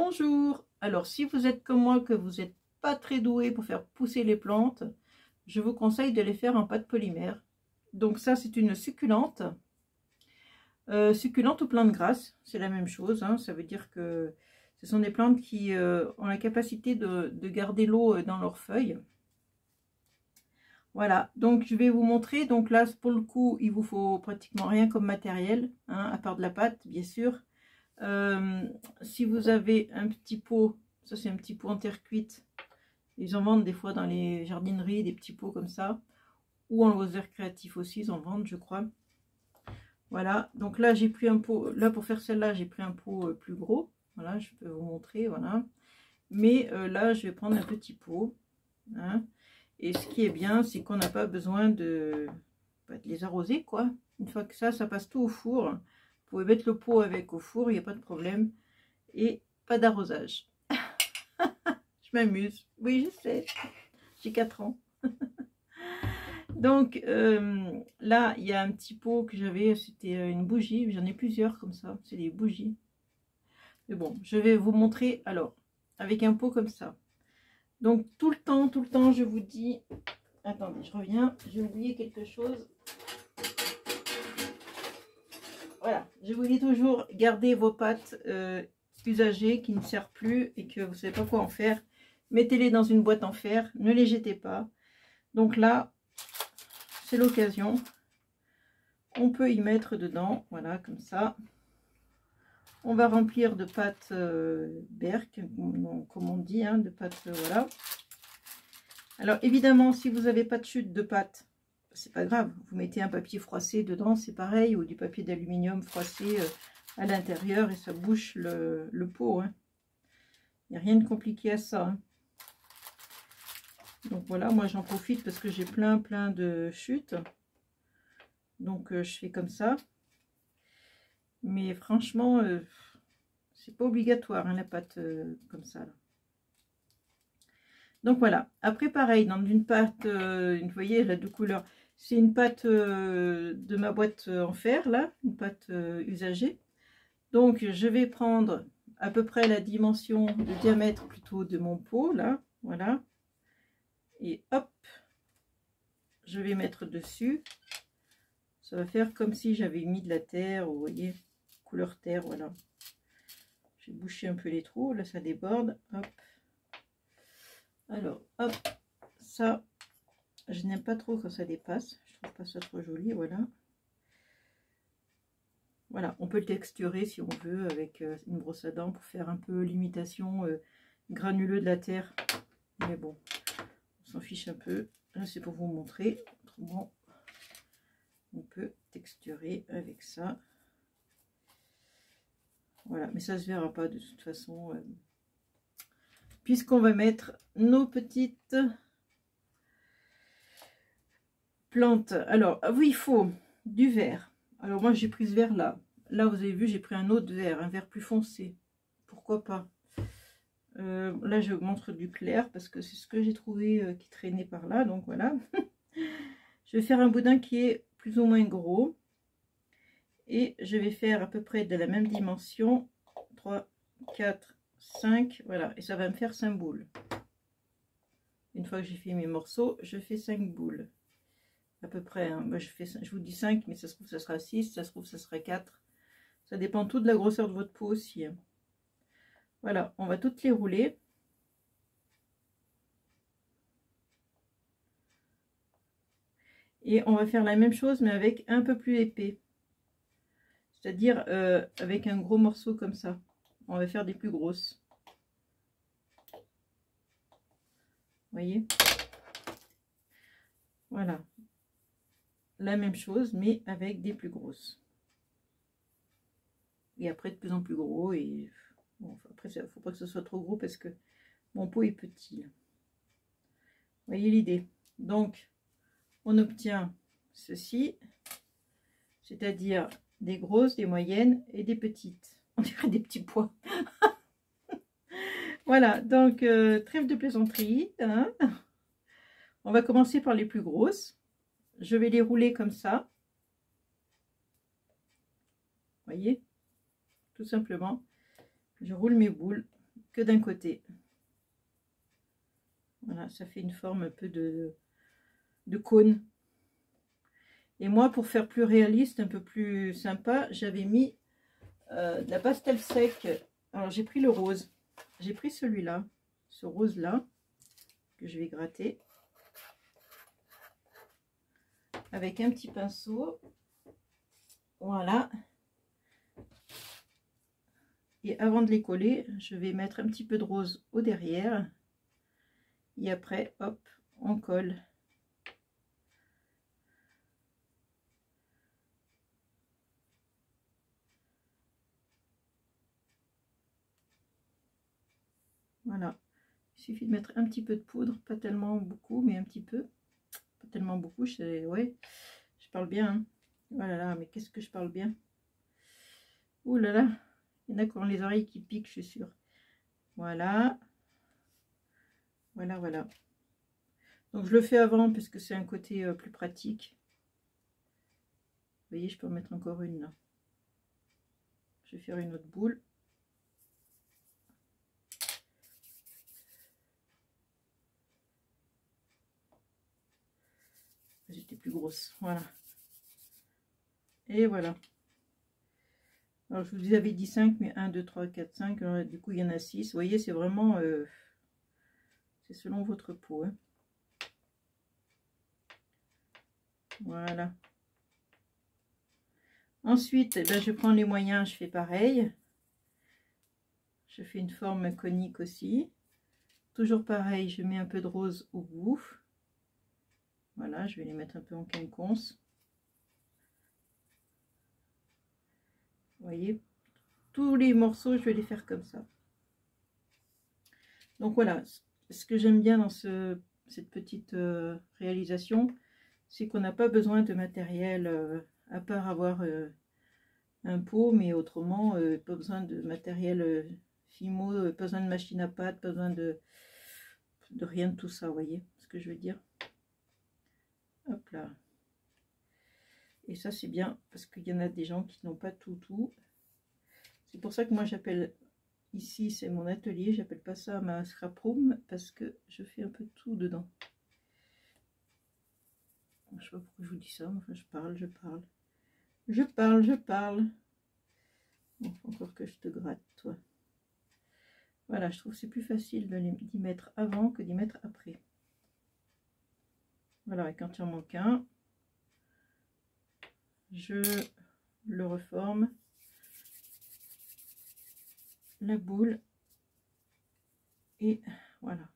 Bonjour! Alors, si vous êtes comme moi, que vous n'êtes pas très doué pour faire pousser les plantes, je vous conseille de les faire en pâte polymère. Donc ça, c'est une succulente. Succulente ou plante grasse, c'est la même chose. Hein. Ça veut dire que ce sont des plantes qui ont la capacité de garder l'eau dans leurs feuilles. Voilà, donc je vais vous montrer. Donc là, pour le coup, il vous faut pratiquement rien comme matériel, hein, à part de la pâte, bien sûr. Si vous avez un petit pot, ça c'est un petit pot en terre cuite, ils en vendent des fois dans les jardineries, des petits pots comme ça, ou en loisir créatif aussi, ils en vendent je crois. Voilà, donc là j'ai pris un pot, là pour faire celle-là j'ai pris un pot plus gros, voilà, je peux vous montrer, voilà. Mais là je vais prendre un petit pot, hein. Et ce qui est bien, c'est qu'on n'a pas besoin de les arroser, quoi. Une fois que ça passe tout au four. Vous pouvez mettre le pot avec au four, il n'y a pas de problème. Et pas d'arrosage. Je m'amuse. Oui, je sais. J'ai 4 ans. Donc, là, il y a un petit pot que j'avais. C'était une bougie. J'en ai plusieurs comme ça. C'est des bougies. Mais bon, je vais vous montrer, alors, avec un pot comme ça. Donc, tout le temps, je vous dis... Attendez, je reviens. J'ai oublié quelque chose. Voilà, je vous dis toujours, gardez vos pâtes usagées qui ne servent plus et que vous ne savez pas quoi en faire. Mettez-les dans une boîte en fer, ne les jetez pas. Donc là, c'est l'occasion. On peut y mettre dedans, voilà, comme ça. On va remplir de pâte berk, comme on dit, hein, de pâte, voilà. Alors évidemment, si vous n'avez pas de chute de pâte, c'est pas grave, vous mettez un papier froissé dedans, c'est pareil, ou du papier d'aluminium froissé à l'intérieur et ça bouche le pot. Hein. Il n'y a rien de compliqué à ça. Hein. Donc voilà, moi j'en profite parce que j'ai plein de chutes. Donc je fais comme ça. Mais franchement, c'est pas obligatoire hein, la pâte comme ça. Là. Donc voilà, après pareil, dans une pâte, vous voyez, elle a deux couleurs. C'est une pâte de ma boîte en fer, là, une pâte usagée. Donc je vais prendre à peu près la dimension, le diamètre plutôt de mon pot, là, voilà. Et hop, je vais mettre dessus. Ça va faire comme si j'avais mis de la terre, vous voyez, couleur terre, voilà. J'ai bouché un peu les trous, là ça déborde, hop. Alors, hop, ça, je n'aime pas trop quand ça dépasse, je trouve pas ça trop joli, voilà. Voilà, on peut le texturer si on veut avec une brosse à dents pour faire un peu l'imitation granuleux de la terre. Mais bon, on s'en fiche un peu. Là, c'est pour vous montrer. Autrement, on peut texturer avec ça. Voilà, mais ça se verra pas de toute façon. Puisqu'on va mettre nos petites plantes. Alors, oui, il faut du vert. Alors moi j'ai pris ce vert là. Là vous avez vu j'ai pris un autre vert, un vert plus foncé. Pourquoi pas. Là je montre du clair parce que c'est ce que j'ai trouvé qui traînait par là. Donc voilà. Je vais faire un boudin qui est plus ou moins gros. Et je vais faire à peu près de la même dimension. 3, 4, 5. Voilà. Et ça va me faire 5 boules. Une fois que j'ai fait mes morceaux, je fais 5 boules. À peu près, hein. Moi, je vous dis 5, mais ça se trouve ça sera 6, ça se trouve ça sera 4. Ça dépend tout de la grosseur de votre peau aussi. Hein. Voilà, on va toutes les rouler. Et on va faire la même chose, mais avec un peu plus épais. C'est-à-dire avec un gros morceau comme ça. On va faire des plus grosses. Vous voyez? Voilà. La même chose, mais avec des plus grosses. Et après de plus en plus gros. Et bon, après, il ne faut pas que ce soit trop gros parce que mon pot est petit. Là. Vous voyez l'idée? Donc, on obtient ceci, c'est-à-dire des grosses, des moyennes et des petites. On dirait des petits pois. Voilà, donc trêve de plaisanterie. Hein. On va commencer par les plus grosses. Je vais les rouler comme ça. Vous voyez? Tout simplement. Je roule mes boules que d'un côté. Voilà, ça fait une forme un peu de cône. Et moi, pour faire plus réaliste, un peu plus sympa, j'avais mis de la pastel sec. Alors j'ai pris le rose. J'ai pris celui-là, ce rose-là, que je vais gratter. Avec un petit pinceau. Voilà. Et avant de les coller, je vais mettre un petit peu de rose au derrière. Et après, hop, on colle. Voilà. Il suffit de mettre un petit peu de poudre, pas tellement beaucoup, mais un petit peu. Pas tellement beaucoup, ouais, je parle bien. Hein. Oh là là, mais qu'est-ce que je parle bien. Ouh là là, il y en a qui ont les oreilles qui piquent, je suis sûre. Voilà. Voilà, voilà. Donc je le fais avant parce que c'est un côté plus pratique. Vous voyez, je peux en mettre encore une là. Je vais faire une autre boule. J'étais plus grosse, voilà. Et voilà. Alors je vous avais dit 5, mais 1, 2, 3, 4, 5. Alors, du coup, il y en a 6. Vous voyez, c'est vraiment... c'est selon votre peau. Hein. Voilà. Ensuite, ben, je prends les moyens, je fais pareil. Je fais une forme conique aussi. Toujours pareil, je mets un peu de rose au bout. Voilà, je vais les mettre un peu en quinconce. Vous voyez, tous les morceaux, je vais les faire comme ça. Donc voilà, ce que j'aime bien dans cette petite réalisation, c'est qu'on n'a pas besoin de matériel, à part avoir un pot, mais autrement, pas besoin de matériel Fimo, pas besoin de machine à pâte, pas besoin de rien de tout ça, vous voyez ce que je veux dire. Hop là. Et ça c'est bien, parce qu'il y en a des gens qui n'ont pas tout. C'est pour ça que moi j'appelle, ici c'est mon atelier, j'appelle pas ça ma scrap room, parce que je fais un peu tout dedans. Je sais pas pourquoi je vous dis ça, enfin je parle. Bon, encore que je te gratte, toi. Voilà, je trouve que c'est plus facile d'y mettre avant que d'y mettre après. Voilà, et quand il en manque un, je le reforme, la boule, et voilà.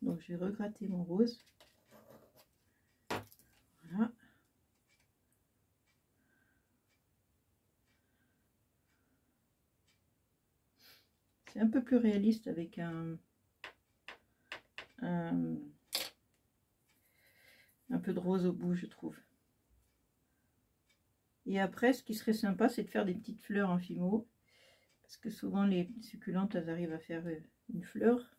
Donc je vais regratter mon rose. Voilà. C'est un peu plus réaliste avec un peu de rose au bout, je trouve. Et après, ce qui serait sympa, c'est de faire des petites fleurs en Fimo. Parce que souvent, les succulentes, elles arrivent à faire une fleur.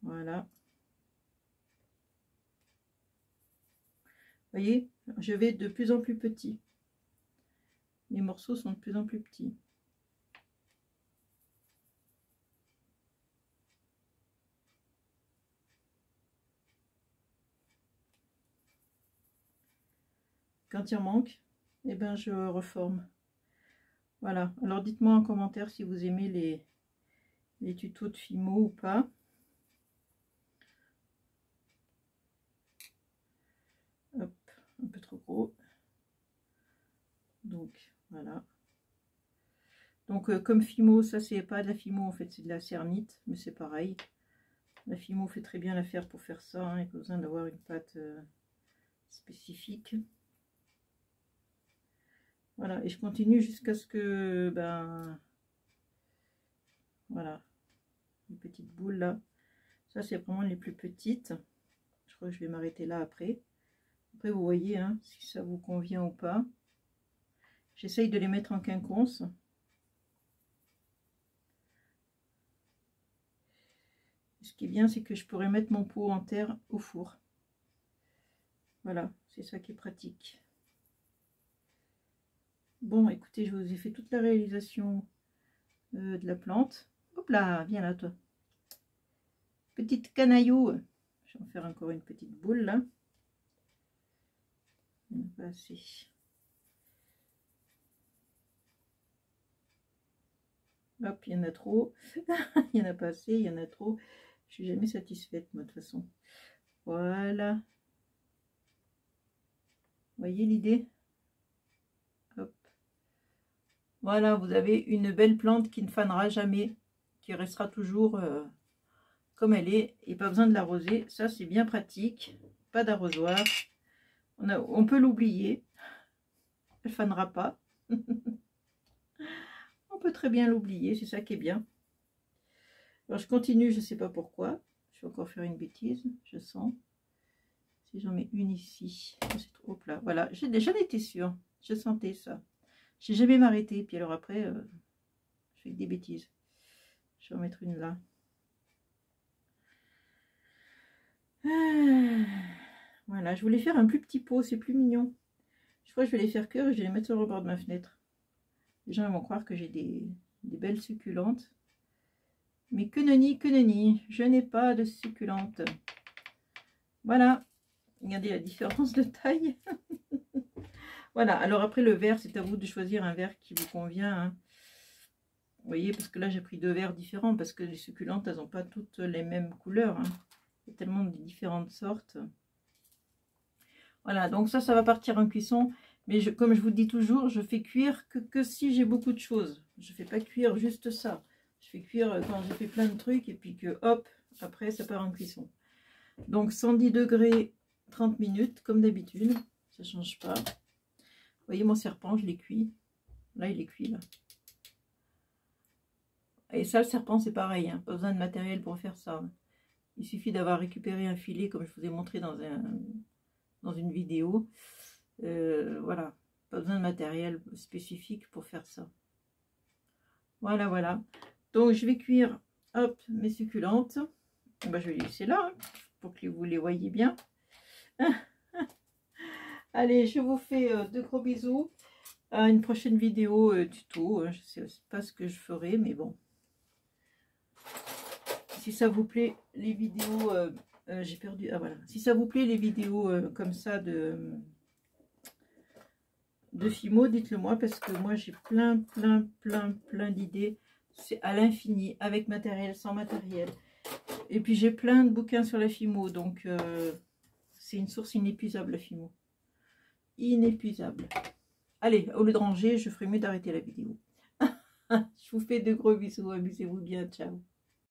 Voilà. Vous voyez, je vais de plus en plus petit. Les morceaux sont de plus en plus petits. Quand il en manque, eh ben, je reforme. Voilà. Alors, dites-moi en commentaire si vous aimez les tutos de Fimo ou pas. Hop, un peu trop gros. Donc, voilà. Donc, comme Fimo, ça, c'est pas de la Fimo, en fait, c'est de la cernite, mais c'est pareil. La Fimo fait très bien l'affaire pour faire ça, hein, il n'y a pas besoin d'avoir une pâte spécifique. Voilà, et je continue jusqu'à ce que, ben, voilà, les petites boules là. Ça, c'est vraiment les plus petites. Je crois que je vais m'arrêter là après. Après, vous voyez, hein, si ça vous convient ou pas. J'essaye de les mettre en quinconce. Ce qui est bien, c'est que je pourrais mettre mon pot en terre au four. Voilà, c'est ça qui est pratique. Bon, écoutez, je vous ai fait toute la réalisation de la plante. Hop là, viens là, toi. Petite canaillou. Je vais en faire encore une petite boule, là. Il n'y en a pas assez. Hop, il y en a trop. Il n'y en a pas assez, il y en a trop. Je suis jamais satisfaite, moi, de toute façon. Voilà. Vous voyez l'idée? Hop. Voilà, vous avez une belle plante qui ne fanera jamais, qui restera toujours comme elle est, et pas besoin de l'arroser. Ça, c'est bien pratique. Pas d'arrosoir. On peut l'oublier. Elle fanera pas. On peut très bien l'oublier, c'est ça qui est bien. Alors je continue, je sais pas pourquoi. Je vais encore faire une bêtise, je sens. Si j'en mets une ici, c'est trop plat. Voilà, j'en étais sûre. Je sentais ça. J'ai jamais m'arrêter. Puis alors après, je fais des bêtises. Je vais en mettre une là. Voilà, je voulais faire un plus petit pot, c'est plus mignon. Je crois que je vais les faire cuire et je vais les mettre sur le bord de ma fenêtre. Les gens vont croire que j'ai des belles succulentes. Mais que nenni, je n'ai pas de succulentes. Voilà, regardez la différence de taille. Voilà, alors après le verre, c'est à vous de choisir un verre qui vous convient. Hein. Vous voyez, parce que là j'ai pris deux verres différents, parce que les succulentes, elles n'ont pas toutes les mêmes couleurs. Hein. Il y a tellement de différentes sortes. Voilà, donc ça va partir en cuisson. Mais comme je vous dis toujours, je fais cuire que si j'ai beaucoup de choses. Je ne fais pas cuire juste ça. Je fais cuire quand j'ai fait plein de trucs et puis que hop, après ça part en cuisson. Donc 110 degrés, 30 minutes, comme d'habitude. Ça ne change pas. Vous voyez mon serpent, je l'ai cuit. Là, il est cuit, là. Et ça, le serpent, c'est pareil. Hein. Pas besoin de matériel pour faire ça. Il suffit d'avoir récupéré un filet, comme je vous ai montré dans une vidéo. Voilà. Pas besoin de matériel spécifique pour faire ça. Voilà, voilà. Donc, je vais cuire, hop, mes succulentes. Ben, je vais les laisser là, hein, pour que vous les voyez bien. Allez, je vous fais de gros bisous. À une prochaine vidéo tuto. Je sais pas ce que je ferai, mais bon. Si ça vous plaît, les vidéos... j'ai perdu... Ah voilà. Si ça vous plaît, les vidéos comme ça de Fimo, dites-le moi, parce que moi, j'ai plein d'idées. C'est à l'infini, avec matériel, sans matériel. Et puis, j'ai plein de bouquins sur la Fimo, donc c'est une source inépuisable, la Fimo. Inépuisable. Allez, au lieu de ranger, je ferai mieux d'arrêter la vidéo. Je vous fais de gros bisous, amusez-vous bien, ciao.